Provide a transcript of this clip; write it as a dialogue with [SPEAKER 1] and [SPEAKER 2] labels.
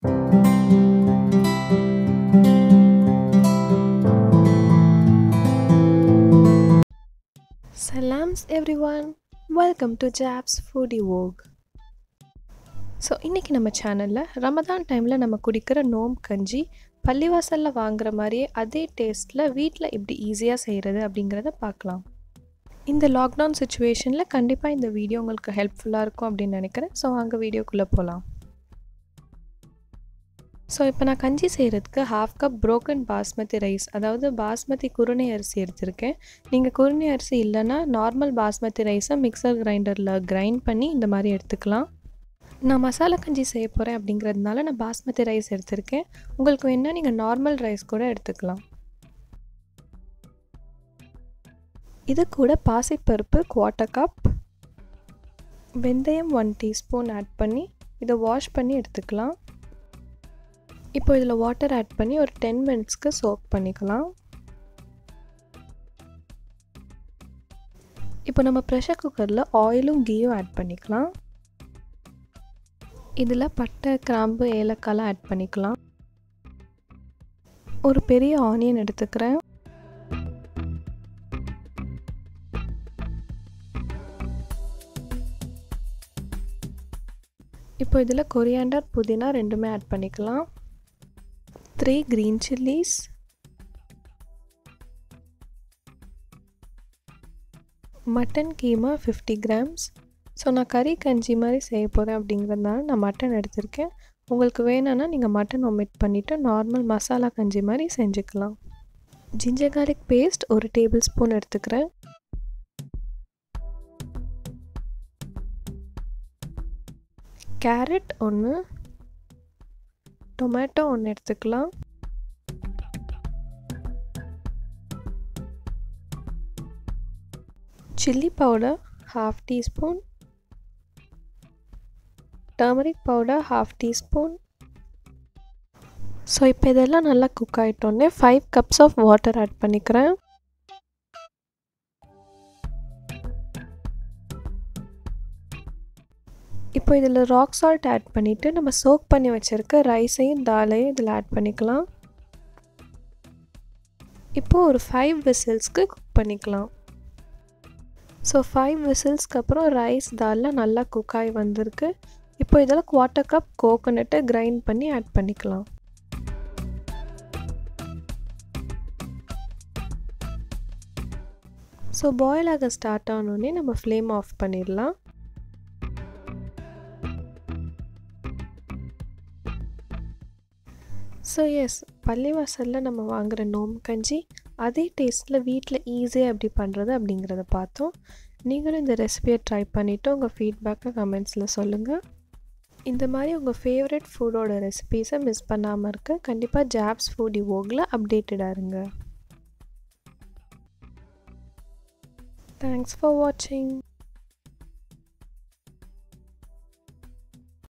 [SPEAKER 1] Salams everyone, welcome to jafsfoodievogue. So இன்னைக்கு நம்ம சேனல்ல ரமதான் டைம்ல நம்ம குடிக்கிற நோம்பு கஞ்சி பள்ளிவாசல்ல வாங்குற மாதிரியே அதே டேஸ்ட்ல வீட்ல எப்படி ஈஸியா செய்யறது அப்படிங்கறத பார்க்கலாம். இந்த லாக்டவுன் சிச்சுவேஷன்ல கண்டிப்பா இந்த வீடியோ உங்களுக்கு ஹெல்ப்ஃபுல்லா இருக்கும் அப்படின்னு நினைக்கிறேன். சோ வாங்க வீடியோக்குள்ள போலாம். ஸோ இப்போ நான் கஞ்சி செய்கிறதுக்கு 1/2 கப் ப்ரோக்கன் பாஸ்மதி ரைஸ், அதாவது பாஸ்மதி குருணை அரிசி எடுத்திருக்கேன். நீங்கள் குருணை அரிசி இல்லைன்னா நார்மல் பாஸ்மதி ரைஸை மிக்சர் கிரைண்டரில் கிரைண்ட் பண்ணி இந்த மாதிரி எடுத்துக்கலாம். நான் மசாலா கஞ்சி செய்ய போகிறேன் அப்படிங்கிறதுனால நான் பாஸ்மதி ரைஸ் எடுத்திருக்கேன். உங்களுக்கு வேணால் நீங்கள் நார்மல் ரைஸ் கூட எடுத்துக்கலாம். இது கூட பாசிப்பருப்பு 1/4 கப், வெந்தயம் 1 டீஸ்பூன் ஆட் பண்ணி இதை வாஷ் பண்ணி எடுத்துக்கலாம். இப்போ இதில் வாட்டர் ஆட் பண்ணி ஒரு 10 மினிட்ஸ்க்கு சோக் பண்ணிக்கலாம். இப்போ நம்ம ப்ரெஷர் குக்கரில் ஆயிலும் கீயும் ஆட் பண்ணிக்கலாம். இதில் பட்டை, கிராம்பு, ஏலக்காய்லாம் ஆட் பண்ணிக்கலாம். ஒரு பெரிய ஆனியன் எடுத்துக்கிறேன். இப்போ இதில் கொரியாண்டர், புதினா ரெண்டுமே ஆட் பண்ணிக்கலாம். 3 green chilies, mutton keema 50 grams. So நான் கறி கஞ்சி மாதிரி செய்ய போகிறேன் அப்படிங்கிறதுனால நான் மட்டன் எடுத்திருக்கேன். உங்களுக்கு வேணும்னா நீங்கள் மட்டன் ஒமிட் பண்ணிவிட்டு நார்மல் மசாலா கஞ்சி மாதிரி செஞ்சுக்கலாம். Ginger garlic paste 1 tablespoon எடுத்துக்கிறேன். கேரட் 1, டொமேட்டோ 1 எடுத்துக்கலாம். Chilli powder 1/2 teaspoon, turmeric powder 1/2 teaspoon. So இப்போ இதெல்லாம் நல்லா குக் ஆகிட்டோன்னே 5 கப்ஸ் ஆஃப் வாட்டர் ஆட் பண்ணிக்கிறேன். இப்போ இதில் ராக் சால்ட் ஆட் பண்ணிவிட்டு நம்ம சோக் பண்ணி வச்சுருக்க ரைஸையும் தாலையும் இதில் ஆட் பண்ணிக்கலாம். இப்போது ஒரு 5 விசில்ஸ்க்கு குக் பண்ணிக்கலாம். ஸோ 5 விசில்ஸ்க்கு அப்புறம் ரைஸ் தாலில் நல்லா குக் ஆகி வந்திருக்கு. இப்போ இதில் 1/4 கப் கோகோனட்டை கிரைண்ட் பண்ணி ஆட் பண்ணிக்கலாம். ஸோ பாயில் ஆக ஸ்டார்ட் ஆனோடனே நம்ம ஃப்ளேம் ஆஃப் பண்ணிடலாம். ஸோ எஸ், பள்ளிவாசலில் நம்ம வாங்குகிற நோம்பு கஞ்சி அதே டேஸ்ட்டில் வீட்டில் ஈஸியாக எப்படி பண்ணுறது அப்படிங்கிறத பார்த்தோம். நீங்களும் இந்த ரெசிபியை ட்ரை பண்ணிவிட்டு உங்கள் ஃபீட்பேக்கை கமெண்ட்ஸில் சொல்லுங்கள். இந்த மாதிரி உங்கள் ஃபேவரட் ஃபுட்டோட ரெசிபீஸை மிஸ் பண்ணாமல் இருக்க கண்டிப்பாக jafsfoodievogue அப்டேட்டடாக இருங்க. தேங்க்ஸ் ஃபார் வாட்சிங்.